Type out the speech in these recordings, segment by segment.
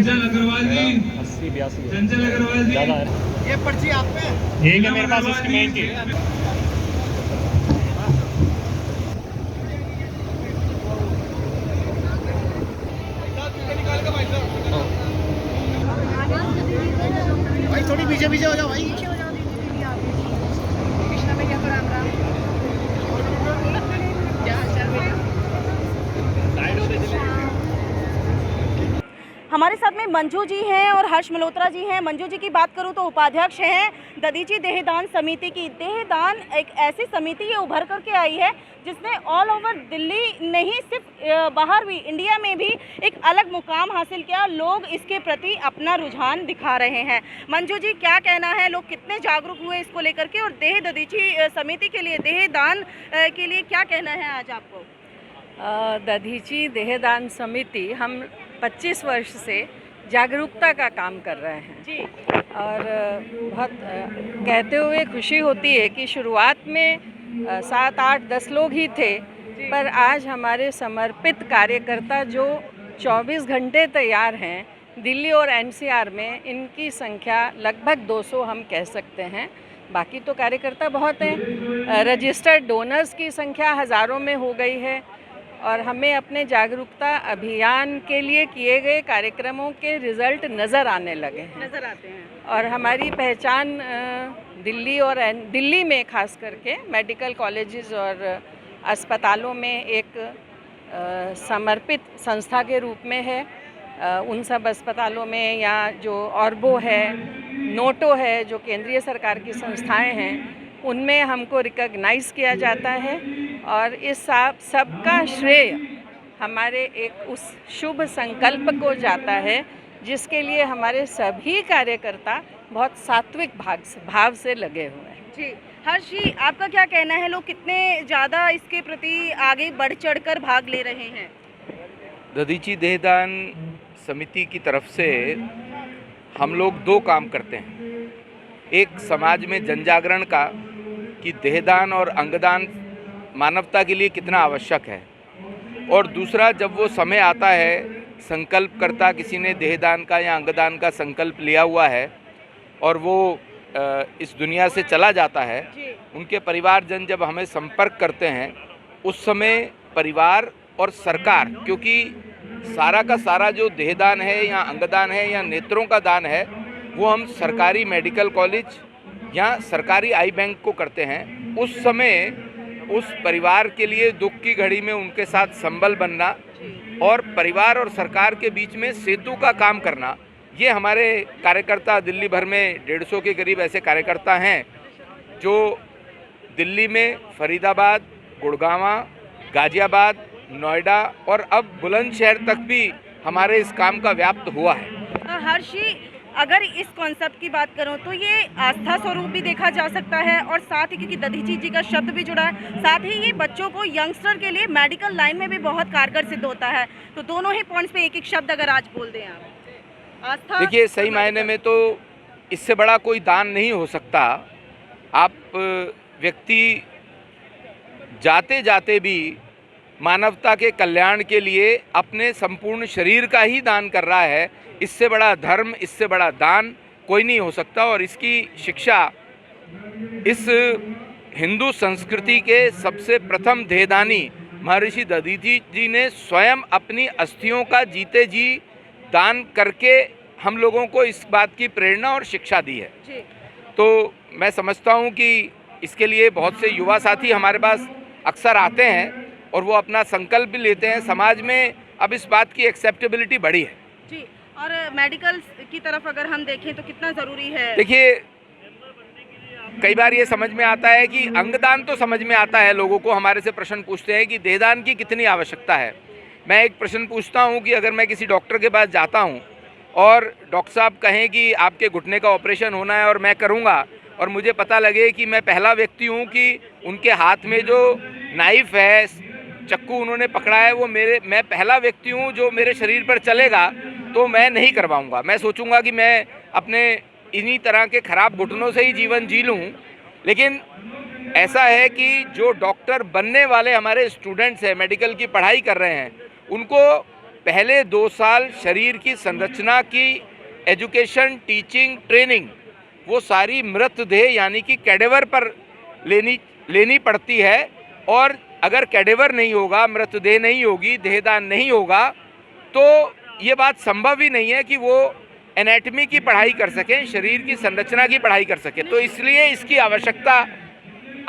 चंचल अग्रवाल जी, 80-82 चंचल अग्रवाल जी, ज़्यादा है। ये पर्ची आप पे ठीक है मेरे पास इसकी मेन की। भाई थोड़ी पीछे पीछे हो जाओ भाई। कृष्णा भैया को राम राम। हमारे साथ में मंजू जी हैं और हर्ष मल्होत्रा जी हैं। मंजू जी की बात करूं तो उपाध्यक्ष हैं दधीची देहदान समिति की। देहदान एक ऐसी समिति ये उभर करके आई है जिसने ऑल ओवर दिल्ली नहीं सिर्फ बाहर भी इंडिया में भी एक अलग मुकाम हासिल किया। लोग इसके प्रति अपना रुझान दिखा रहे हैं। मंजू जी क्या कहना है, लोग कितने जागरूक हुए इसको लेकर के, और देह दधीची समिति के लिए, देहदान के लिए क्या कहना है आज आपको? दधीची देहदान समिति हम 25 वर्ष से जागरूकता का काम कर रहे हैं जी। और बहुत कहते हुए खुशी होती है कि शुरुआत में 7, 8, 10 लोग ही थे, पर आज हमारे समर्पित कार्यकर्ता जो 24 घंटे तैयार हैं दिल्ली और एनसीआर में, इनकी संख्या लगभग 200 हम कह सकते हैं। बाकी तो कार्यकर्ता बहुत हैं। रजिस्टर्ड डोनर्स की संख्या हज़ारों में हो गई है और हमें अपने जागरूकता अभियान के लिए किए गए कार्यक्रमों के रिज़ल्ट नज़र आने लगे हैं, नज़र आते हैं। और हमारी पहचान दिल्ली में खास करके मेडिकल कॉलेजेस और अस्पतालों में एक समर्पित संस्था के रूप में है। उन सब अस्पतालों में या जो ऑर्बो है, नोटो है, जो केंद्रीय सरकार की संस्थाएं हैं, उनमें हमको रिकॉग्नाइज़ किया जाता है और इस सबका श्रेय हमारे एक उस शुभ संकल्प को जाता है जिसके लिए हमारे सभी कार्यकर्ता बहुत सात्विक भाव से लगे हुए हैं। जी, हर्ष जी आपका क्या कहना है, लोग कितने ज़्यादा इसके प्रति आगे बढ़ चढ़कर भाग ले रहे हैं? दधीची देहदान समिति की तरफ से हम लोग 2 काम करते हैं। एक समाज में जनजागरण का कि देहदान और अंगदान मानवता के लिए कितना आवश्यक है, और दूसरा जब वो समय आता है, संकल्प करता किसी ने देहदान का या अंगदान का संकल्प लिया हुआ है और वो इस दुनिया से चला जाता है, उनके परिवारजन जब हमें संपर्क करते हैं, उस समय परिवार और सरकार, क्योंकि सारा का सारा जो देहदान है या अंगदान है या नेत्रों का दान है, वो हम सरकारी मेडिकल कॉलेज या सरकारी आई बैंक को करते हैं। उस समय उस परिवार के लिए दुख की घड़ी में उनके साथ संबल बनना और परिवार और सरकार के बीच में सेतु का काम करना, ये हमारे कार्यकर्ता दिल्ली भर में 150 के करीब ऐसे कार्यकर्ता हैं जो दिल्ली में फरीदाबाद, गुड़गांव, गाजियाबाद, नोएडा और अब बुलंदशहर तक भी हमारे इस काम का व्याप्त हुआ है। हर्षी, अगर इस कॉन्सेप्ट की बात करूं तो ये आस्था स्वरूप भी देखा जा सकता है, और साथ ही क्योंकि दधीची जी का शब्द भी जुड़ा है, साथ ही ये बच्चों को, यंगस्टर के लिए मेडिकल लाइन में भी बहुत कारगर सिद्ध होता है। तो दोनों ही पॉइंट्स पे एक एक शब्द अगर आज बोल दें आप। आस्था, देखिए, सही मायने में तो इससे बड़ा कोई दान नहीं हो सकता। आप व्यक्ति जाते जाते भी मानवता के कल्याण के लिए अपने संपूर्ण शरीर का ही दान कर रहा है। इससे बड़ा धर्म, इससे बड़ा दान कोई नहीं हो सकता, और इसकी शिक्षा इस हिंदू संस्कृति के सबसे प्रथम देहदानी महर्षि दधीची जी ने स्वयं अपनी अस्थियों का जीते जी दान करके हम लोगों को इस बात की प्रेरणा और शिक्षा दी है। तो मैं समझता हूँ कि इसके लिए बहुत से युवा साथी हमारे पास अक्सर आते हैं और वो अपना संकल्प भी लेते हैं। समाज में अब इस बात की एक्सेप्टेबिलिटी बढ़ी है जी। और मेडिकल की तरफ अगर हम देखें तो कितना ज़रूरी है? देखिए, कई बार ये समझ में आता है कि अंगदान तो समझ में आता है, लोगों को हमारे से प्रश्न पूछते हैं कि देहदान की कितनी आवश्यकता है। मैं एक प्रश्न पूछता हूँ कि अगर मैं किसी डॉक्टर के पास जाता हूँ और डॉक्टर साहब कहें कि आपके घुटने का ऑपरेशन होना है और मैं करूँगा, और मुझे पता लगे कि मैं पहला व्यक्ति हूँ कि उनके हाथ में जो नाइफ है, चक्कू उन्होंने पकड़ा है, वो मैं पहला व्यक्ति हूँ जो मेरे शरीर पर चलेगा, तो मैं नहीं करवाऊँगा। मैं सोचूंगा कि मैं अपने इन्हीं तरह के खराब घुटनों से ही जीवन जी लूँ। लेकिन ऐसा है कि जो डॉक्टर बनने वाले हमारे स्टूडेंट्स हैं, मेडिकल की पढ़ाई कर रहे हैं, उनको पहले 2 साल शरीर की संरचना की एजुकेशन, टीचिंग, ट्रेनिंग वो सारी मृतदेह यानी कि कैडेवर पर लेनी पड़ती है। और अगर कैडेवर नहीं होगा, मृतदेह नहीं होगी, देहदान नहीं होगा, तो ये बात संभव ही नहीं है कि वो एनाटॉमी की पढ़ाई कर सकें, शरीर की संरचना की पढ़ाई कर सकें। तो इसलिए इसकी आवश्यकता,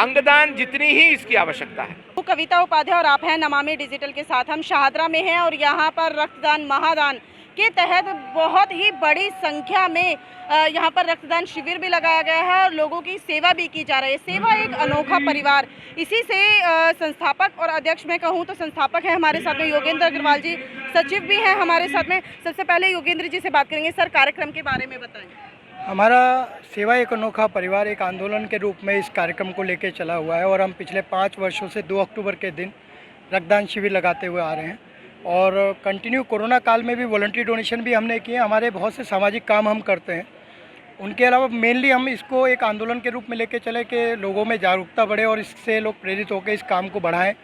अंगदान जितनी ही इसकी आवश्यकता है। तो कविता उपाध्याय और आप हैं नमामि डिजिटल के साथ। हम शाहदरा में हैं और यहाँ पर रक्तदान महादान के तहत बहुत ही बड़ी संख्या में यहाँ पर रक्तदान शिविर भी लगाया गया है और लोगों की सेवा भी की जा रही है। सेवा एक अनोखा परिवार, इसी से संस्थापक और अध्यक्ष मैं कहूँ तो संस्थापक है हमारे साथ में योगेंद्र अग्रवाल जी, सचिव भी हैं हमारे साथ में। सबसे पहले योगेंद्र जी से बात करेंगे। सर, कार्यक्रम के बारे में बताएं। हमारा सेवा एक अनोखा परिवार एक आंदोलन के रूप में इस कार्यक्रम को लेकर चला हुआ है और हम पिछले 5 वर्षों से 2 अक्टूबर के दिन रक्तदान शिविर लगाते हुए आ रहे हैं और कंटिन्यू कोरोना काल में भी वॉलंटरी डोनेशन भी हमने किए। हमारे बहुत से सामाजिक काम हम करते हैं। उनके अलावा मेनली हम इसको एक आंदोलन के रूप में लेके चले कि लोगों में जागरूकता बढ़े और इससे लोग प्रेरित होकर इस काम को बढ़ाएं।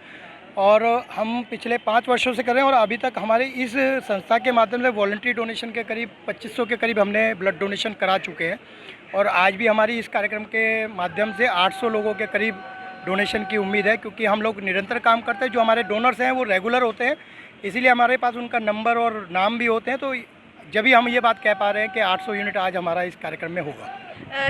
और हम पिछले 5 वर्षों से कर रहे हैं और अभी तक हमारे इस संस्था के माध्यम से वॉलंटरी डोनेशन के करीब 2500 के करीब हमने ब्लड डोनेशन करा चुके हैं और आज भी हमारी इस कार्यक्रम के माध्यम से 800 लोगों के करीब डोनेशन की उम्मीद है, क्योंकि हम लोग निरंतर काम करते हैं। जो हमारे डोनर्स हैं वो रेगुलर होते हैं, इसीलिए हमारे पास उनका नंबर और नाम भी होते हैं। तो जब भी हम ये बात कह पा रहे हैं कि 800 यूनिट आज हमारा इस कार्यक्रम में होगा।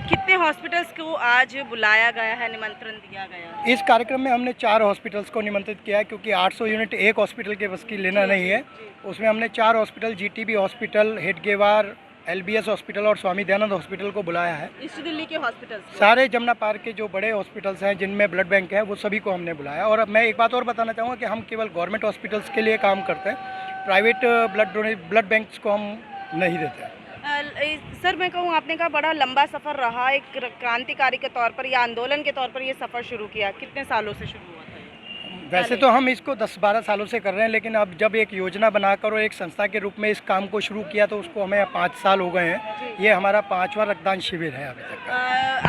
कितने हॉस्पिटल्स को आज बुलाया गया है, निमंत्रण दिया गया है? इस कार्यक्रम में हमने 4 हॉस्पिटल्स को निमंत्रित किया है, क्योंकि 800 यूनिट एक हॉस्पिटल के बस की लेना नहीं है। उसमें हमने 4 hospital, GTB hospital, Hedgewar, LBS hospital और स्वामी दयानंद हॉस्पिटल को बुलाया है। ईस्ट दिल्ली के हॉस्पिटल, सारे जमुना पार्क के जो बड़े हॉस्पिटल्स हैं जिनमें ब्लड बैंक है वो सभी को हमने बुलाया। और अब मैं एक बात और बताना चाहूँगा कि हम केवल गवर्नमेंट हॉस्पिटल्स के लिए काम करते हैं, प्राइवेट ब्लड बैंक्स को हम नहीं देते। सर, मैं कहूँ आपने कहा बड़ा लंबा सफ़र रहा, एक क्रांतिकारी के तौर पर या आंदोलन के तौर पर ये सफ़र शुरू किया, कितने सालों से शुरू हुआ था? वैसे तो हम इसको 10-12 सालों से कर रहे हैं, लेकिन अब जब एक योजना बनाकर और एक संस्था के रूप में इस काम को शुरू किया तो उसको हमें 5 साल हो गए हैं। ये हमारा 5वां रक्तदान शिविर है अभी तक का।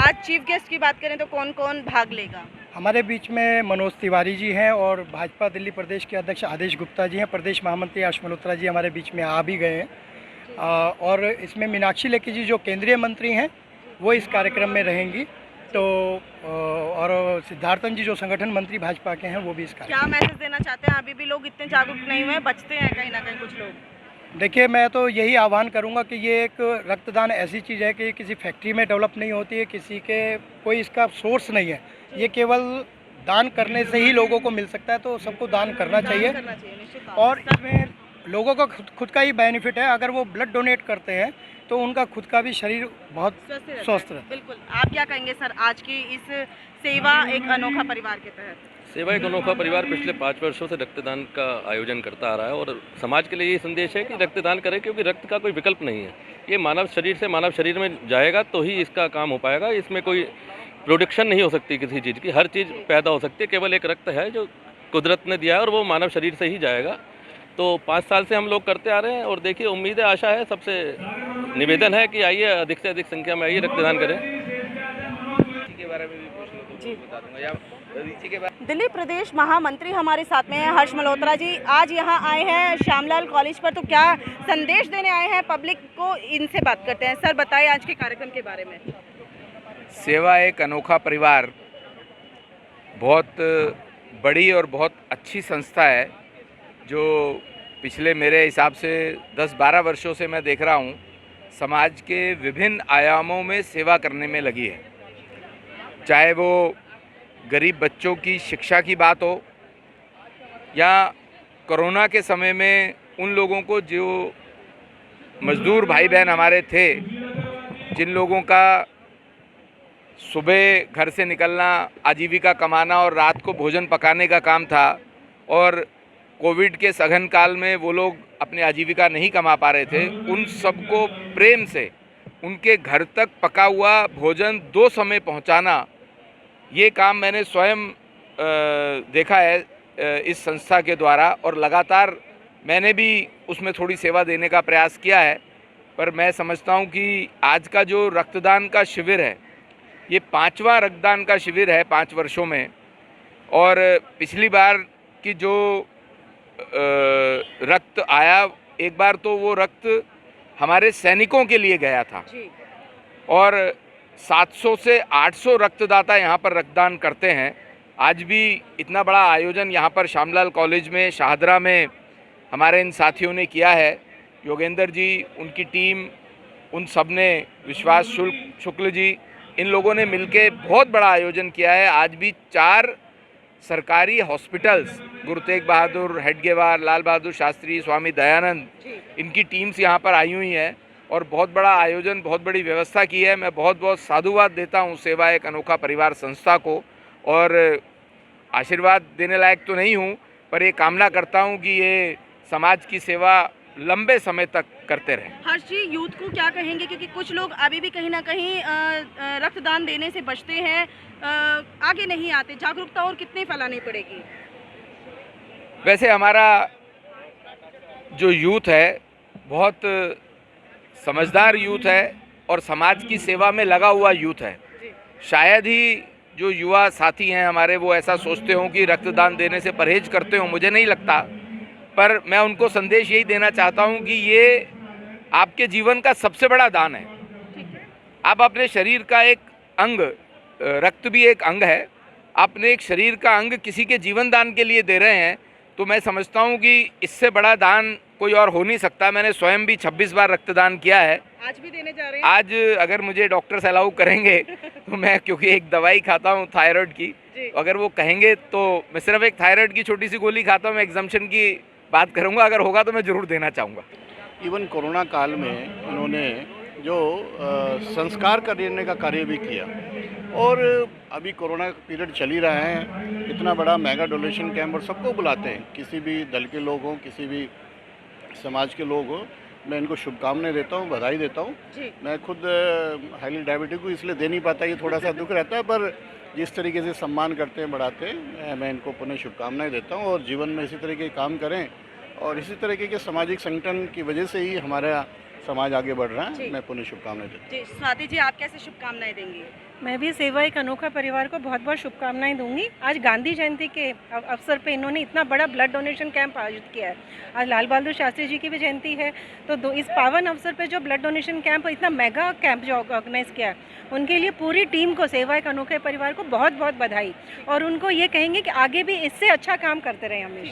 आज चीफ गेस्ट की बात करें तो कौन कौन भाग लेगा? हमारे बीच में मनोज तिवारी जी हैं और भाजपा दिल्ली प्रदेश के अध्यक्ष आदेश गुप्ता जी हैं। प्रदेश महामंत्री हर्ष मल्होत्रा जी हमारे बीच में आ भी गए हैं और इसमें मीनाक्षी लेखी जी जो केंद्रीय मंत्री हैं वो इस कार्यक्रम में रहेंगी। तो और सिद्धार्थन जी जो संगठन मंत्री भाजपा के हैं वो भी इस कार्यक्रम। क्या मैसेज देना चाहते हैं? अभी भी लोग इतने जागरूक नहीं हुए, बचते हैं कहीं ना कहीं कुछ लोग। देखिए, मैं तो यही आह्वान करूंगा कि ये एक रक्तदान ऐसी चीज़ है कि किसी फैक्ट्री में डेवलप नहीं होती है, किसी के कोई इसका सोर्स नहीं है। ये केवल दान करने से ही लोगों को मिल सकता है, तो सबको दान करना चाहिए। और इसमें लोगों का खुद का ही बेनिफिट है। अगर वो ब्लड डोनेट करते हैं तो उनका खुद का भी शरीर बहुत स्वस्थ रहता है। बिल्कुल। आप क्या कहेंगे सर आज की इस सेवा एक अनोखा परिवार के तहत? सेवा एक अनोखा परिवार पिछले 5 वर्षों से रक्तदान का आयोजन करता आ रहा है और समाज के लिए ये संदेश है कि रक्तदान करें, क्योंकि रक्त का कोई विकल्प नहीं है। ये मानव शरीर से मानव शरीर में जाएगा तो ही इसका काम हो पाएगा। इसमें कोई प्रोडक्शन नहीं हो सकती किसी चीज़ की, हर चीज़ पैदा हो सकती है। केवल एक रक्त है जो कुदरत ने दिया है और वो मानव शरीर से ही जाएगा। तो 5 साल से हम लोग करते आ रहे हैं और देखिए, उम्मीद है, आशा है, सबसे निवेदन है कि आइए, अधिक से अधिक संख्या में आइए, रक्तदान करें। के बारे में भी पूछना तो बता दूंगा। दिल्ली प्रदेश महामंत्री हमारे साथ में हैं हर्ष मल्होत्रा जी। आज यहाँ आए हैं श्यामलाल कॉलेज पर, तो क्या संदेश देने आए हैं पब्लिक को? इनसे बात करते हैं। सर, बताइए आज के कार्यक्रम के बारे में। सेवा एक अनोखा परिवार बहुत बड़ी और बहुत अच्छी संस्था है जो पिछले मेरे हिसाब से 10-12 वर्षों से मैं देख रहा हूँ समाज के विभिन्न आयामों में सेवा करने में लगी है। चाहे वो गरीब बच्चों की शिक्षा की बात हो या कोरोना के समय में उन लोगों को जो मज़दूर भाई बहन हमारे थे, जिन लोगों का सुबह घर से निकलना, आजीविका कमाना और रात को भोजन पकाने का काम था, और कोविड के सघन काल में वो लोग अपनी आजीविका नहीं कमा पा रहे थे, उन सबको प्रेम से उनके घर तक पका हुआ भोजन 2 समय पहुंचाना, ये काम मैंने स्वयं देखा है इस संस्था के द्वारा, और लगातार मैंने भी उसमें थोड़ी सेवा देने का प्रयास किया है। पर मैं समझता हूँ कि आज का जो रक्तदान का शिविर है, ये 5वां रक्तदान का शिविर है 5 वर्षों में। और पिछली बार की जो रक्त आया, एक बार तो वो रक्त हमारे सैनिकों के लिए गया था जी। और 700 से 800 रक्तदाता यहाँ पर रक्तदान करते हैं। आज भी इतना बड़ा आयोजन यहाँ पर श्यामलाल कॉलेज में शाहदरा में हमारे इन साथियों ने किया है। योगेंद्र जी, उनकी टीम, उन सब ने, विश्वास शुक्ल जी, इन लोगों ने मिलके बहुत बड़ा आयोजन किया है। आज भी 4 सरकारी हॉस्पिटल्स, गुरु तेग बहादुर, हेडगेवार, लाल बहादुर शास्त्री, स्वामी दयानंद, इनकी टीम्स यहाँ पर आई हुई हैं और बहुत बड़ा आयोजन, बहुत बड़ी व्यवस्था की है। मैं बहुत बहुत साधुवाद देता हूँ सेवा एक अनोखा परिवार संस्था को, और आशीर्वाद देने लायक तो नहीं हूँ, पर ये कामना करता हूँ कि ये समाज की सेवा लंबे समय तक करते रहें। हर्ष जी, यूथ को क्या कहेंगे, क्योंकि कुछ लोग अभी भी कहीं ना कहीं रक्तदान देने से बचते हैं, आगे नहीं आते, जागरूकता और कितनी फैलानी पड़ेगी? वैसे हमारा जो यूथ है बहुत समझदार यूथ है और समाज की सेवा में लगा हुआ यूथ है। शायद ही जो युवा साथी हैं हमारे वो ऐसा सोचते हों कि रक्तदान देने से परहेज करते हों, मुझे नहीं लगता। पर मैं उनको संदेश यही देना चाहता हूं कि ये आपके जीवन का सबसे बड़ा दान है। आप अपने शरीर का एक अंग, रक्त भी एक अंग है, अपने एक शरीर का अंग किसी के जीवन दान के लिए दे रहे हैं, तो मैं समझता हूं कि इससे बड़ा दान कोई और हो नहीं सकता। मैंने स्वयं भी 26 बार रक्तदान किया है। आज भी देने जा रहे हैं? आज अगर मुझे डॉक्टर्स अलाउ करेंगे तो मैं, क्योंकि एक दवाई खाता हूँ थायराइड की, अगर वो कहेंगे तो मैं सिर्फ एक थायराइड की छोटी सी गोली खाता हूँ। मैं एग्जम्पशन की बात करूँगा, अगर होगा तो मैं ज़रूर देना चाहूँगा। इवन कोरोना काल में इन्होंने जो संस्कार करने का कार्य भी किया, और अभी कोरोना पीरियड चल ही रहा है, इतना बड़ा मेगा डोनेशन कैंप, और सबको बुलाते हैं, किसी भी दल के लोग हों, किसी भी समाज के लोग हों। मैं इनको शुभकामनाएं देता हूँ, बधाई देता हूँ। मैं खुद हाईली डायबिटिक हूँ, इसलिए दे नहीं पाता, ये थोड़ा सा दुख रहता है, पर जिस तरीके से सम्मान करते हैं, बढ़ाते हैं, मैं इनको पुनः शुभकामनाएं देता हूँ। और जीवन में इसी तरीके के काम करें, और इसी तरीके के सामाजिक संगठन की वजह से ही हमारा समाज आगे बढ़ रहा है। मैं पुनः शुभकामनाएं देता हूँ। जी, स्वाति जी, आप कैसे शुभकामनाएं देंगी? मैं भी सेवा एक अनोखा परिवार को बहुत बहुत शुभकामनाएं दूंगी। आज गांधी जयंती के अवसर पे इन्होंने इतना बड़ा ब्लड डोनेशन कैंप आयोजित किया है। आज लाल बहादुर शास्त्री जी की भी जयंती है, तो इस पावन अवसर पे जो ब्लड डोनेशन कैंप, इतना मेगा कैंप जो ऑर्गेनाइज किया है, उनके लिए पूरी टीम को, सेवा एक अनोखे परिवार को बहुत बहुत बधाई, और उनको ये कहेंगे कि आगे भी इससे अच्छा काम करते रहें हमेशा।